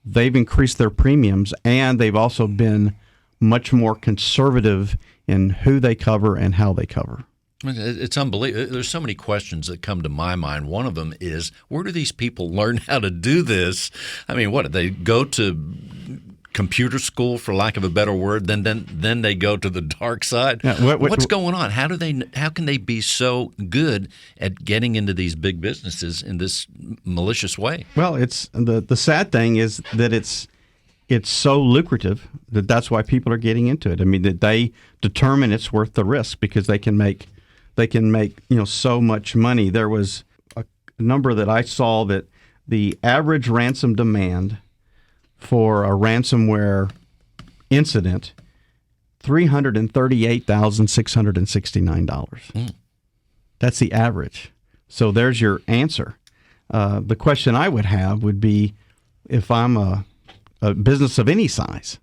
S8: they've increased their premiums, and they've also been much more conservative in who they cover and how they cover.
S3: It's unbelievable. There's so many questions that come to my mind. One of them is, where do these people learn how to do this? I mean, what, they go to computer school, for lack of a better word, then they go to the dark side?
S8: Yeah,
S3: what's going on? How can they be so good at getting into these big businesses in this malicious way?
S8: Well, it's the sad thing is that it's so lucrative that's why people are getting into it. I mean, that they determine it's worth the risk because they can make so much money. There was a number that I saw that the average ransom demand for a ransomware incident, $338,669. That's the average. So there's your answer. The question I would have would be, if I'm a business of any size,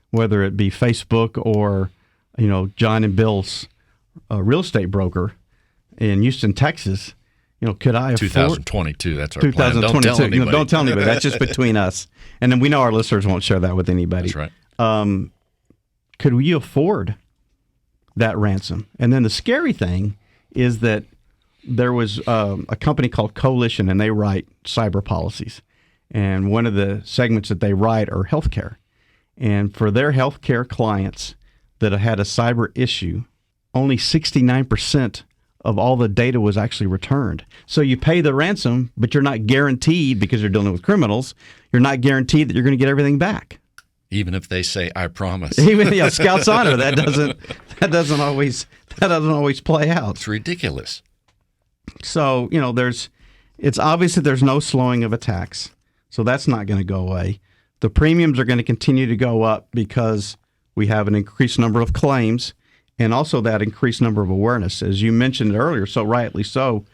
S8: whether it be Facebook or John and Bill's real estate broker in Houston, Texas, could I afford
S3: 2022? That's our plan.
S8: 2022.
S3: Don't tell anybody.
S8: Don't tell anybody. That's just between us. And then we know our listeners won't share that with anybody.
S3: That's right.
S8: Could we afford that ransom? And then the scary thing is that there was a company called Coalition, and they write cyber policies. And one of the segments that they write are healthcare. And for their healthcare clients that have had a cyber issue, only 69% of all the data was actually returned. So you pay the ransom, but you're not guaranteed, because you're dealing with criminals, you're not guaranteed that you're going to get everything back.
S3: Even if they say, "I promise."
S8: Even Scout's honor, that doesn't always play out.
S3: It's ridiculous.
S8: So it's obvious that there's no slowing of attacks. So that's not going to go away. The premiums are going to continue to go up because we have an increased number of claims, and also that increased number of awareness. As you mentioned earlier, so rightly so,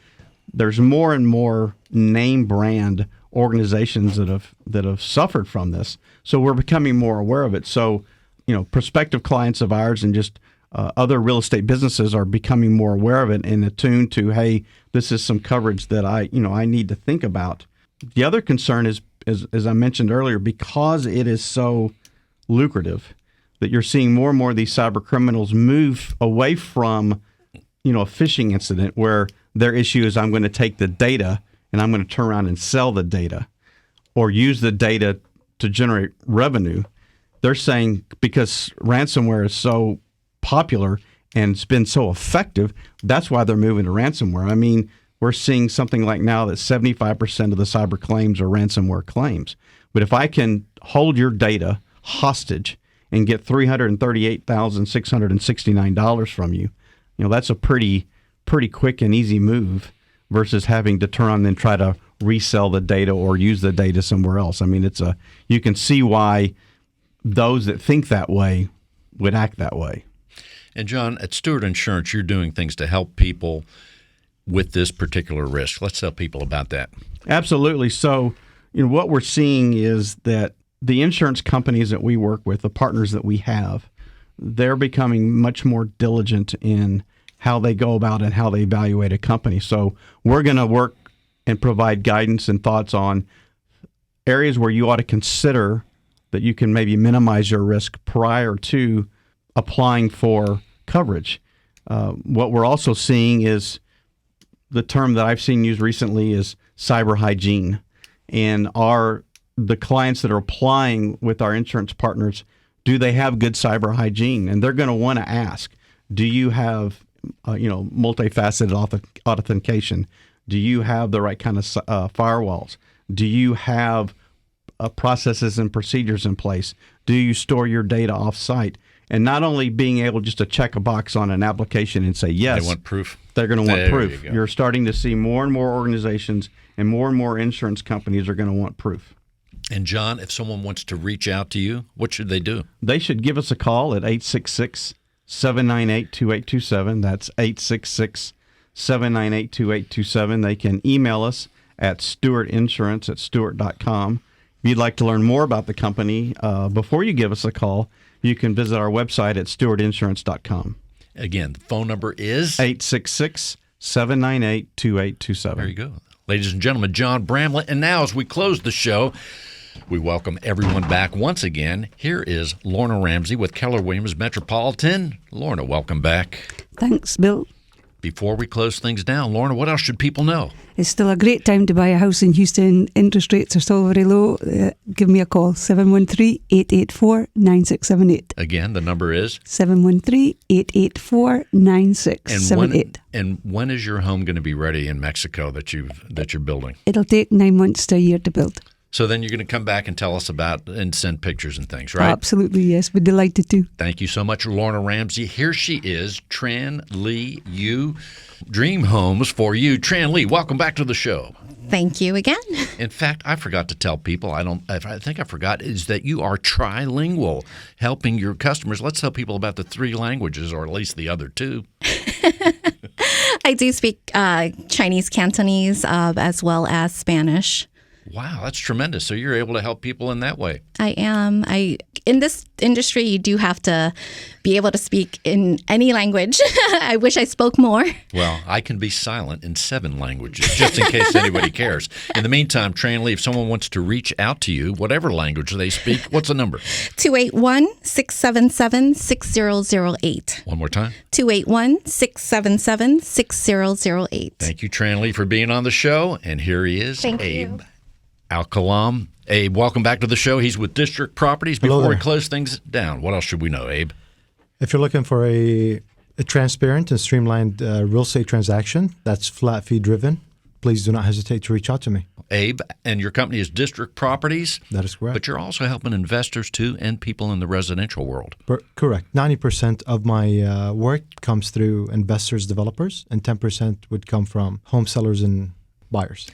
S8: there's more and more name brand organizations that have suffered from this. So we're becoming more aware of it. So, prospective clients of ours and just other real estate businesses are becoming more aware of it and attuned to, hey, this is some coverage that I need to think about. The other concern is, as I mentioned earlier, because it is so lucrative, that you're seeing more and more of these cyber criminals move away from, a phishing incident where their issue is, I'm going to take the data and I'm going to turn around and sell the data or use the data to generate revenue. They're saying, because ransomware is so popular and it's been so effective, that's why they're moving to ransomware. I mean, we're seeing something like now that 75% of the cyber claims are ransomware claims. But if I can hold your data hostage and get $338,669 from you, that's a pretty quick and easy move versus having to turn on and try to resell the data or use the data somewhere else. I mean, you can see why those that think that way would act that way.
S3: And John, at Stewart Insurance, you're doing things to help people with this particular risk. Let's tell people about that.
S8: Absolutely. So, what we're seeing is that the insurance companies that we work with, the partners that we have, they're becoming much more diligent in how they go about and how they evaluate a company. So we're going to work and provide guidance and thoughts on areas where you ought to consider that you can maybe minimize your risk prior to applying for coverage. What we're also seeing is the term that I've seen used recently is cyber hygiene. And the clients that are applying with our insurance partners, do they have good cyber hygiene? And they're going to want to ask, do you have multifaceted authentication? Do you have the right kind of firewalls? Do you have processes and procedures in place? Do you store your data off-site? And not only being able just to check a box on an application and say yes.
S3: They want proof.
S8: They're going to want
S3: there
S8: proof. You're starting to see more and more organizations and more insurance companies are going to want proof.
S3: And John, if someone wants to reach out to you, what should they do?
S8: They should give us a call at 866-798-2827. That's 866-798-2827. They can email us at stewartinsurance@stewart.com. If you'd like to learn more about the company, before you give us a call, you can visit our website at stewartinsurance.com.
S3: Again, the phone number is
S8: 866-798-2827.
S3: There you go. Ladies and gentlemen, John Bramlett. And now as we close the show, we welcome everyone back once again. Here is Lorna Ramsey with Keller Williams Metropolitan. Lorna, welcome back.
S4: Thanks, Bill.
S3: Before we close things down, Lorna, what else should people know?
S4: It's still a great time to buy a house in Houston. Interest rates are still very low. Give me a call, 713-884-9678.
S3: Again, the number is?
S4: 713-884-9678.
S3: And when is your home going to be ready in Mexico that you're building?
S4: It'll take 9 months to a year to build.
S3: So then you're going to come back and tell us about and send pictures and things, right?
S4: Absolutely, yes. We're delighted to.
S3: Thank you so much, Lorna Ramsey. Here she is, Tran Lee Yu, Dream Homes for You. Tran Lee, welcome back to the show.
S6: Thank you again.
S3: In fact, I forgot to tell people, I think I forgot, is that you are trilingual, helping your customers. Let's tell people about the 3 languages, or at least the other 2.
S6: I do speak Chinese, Cantonese, as well as Spanish.
S3: Wow, that's tremendous. So you're able to help people in that way.
S6: I am. In this industry, you do have to be able to speak in any language. I wish I spoke more.
S3: Well, I can be silent in 7 languages, just in case anybody cares. In the meantime, Tran Lee, if someone wants to reach out to you, whatever language they speak, what's the number?
S6: 281-677-6008.
S3: One more time.
S6: 281-677-6008.
S3: Thank you, Tran Lee, for being on the show. And here he is,
S6: Thank
S3: Abe
S6: you.
S3: Al-Kalam. Abe, welcome back to the show. He's with District Properties.
S7: Hello
S3: Before we
S7: there.
S3: close things down, what else should we know, Abe?
S7: If you're looking for a transparent and streamlined real estate transaction that's flat fee driven, please do not hesitate to reach out to me.
S3: Abe, and your company is District Properties.
S7: That is correct.
S3: But you're also helping investors, too, and people in the residential world.
S7: Correct. 90% of my work comes through investors, developers, and 10% would come from home sellers and buyers.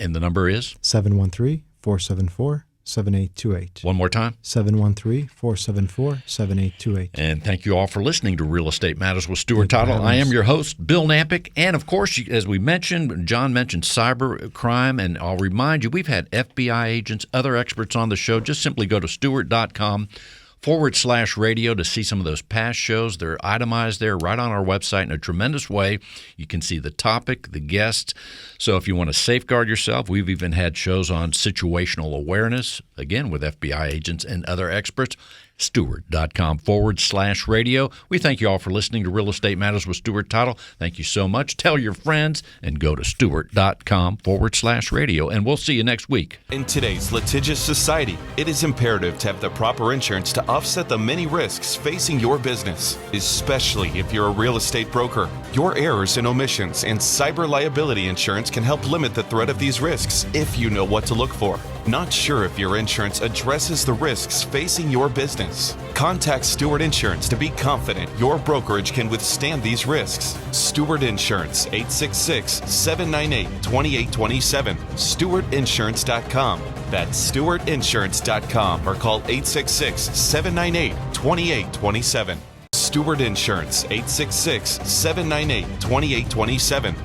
S3: And the number is?
S7: 713-474-7828.
S3: One more time?
S7: 713-474-7828.
S3: And thank you all for listening to Real Estate Matters with Stewart Title. I am your host, Bill Knapik. And, of course, as we mentioned, John mentioned cyber crime. And I'll remind you, we've had FBI agents, other experts on the show. Just simply go to stewart.com/radio to see some of those past shows. They're itemized there right on our website in a tremendous way. You can see the topic, the guests. So if you want to safeguard yourself, we've even had shows on situational awareness, again, with FBI agents and other experts. Stewart.com/radio. We thank you all for listening to Real Estate Matters with Stewart Title. Thank you so much. Tell your friends and go to Stewart.com/radio. And we'll see you next week.
S5: In today's litigious society, it is imperative to have the proper insurance to offset the many risks facing your business, especially if you're a real estate broker. Your errors and omissions and cyber liability insurance can help limit the threat of these risks if you know what to look for. Not sure if your insurance addresses the risks facing your business? Contact Stewart Insurance to be confident your brokerage can withstand these risks. Stewart Insurance, 866-798-2827. StewartInsurance.com. That's StewartInsurance.com or call 866-798-2827. Stewart Insurance, 866-798-2827.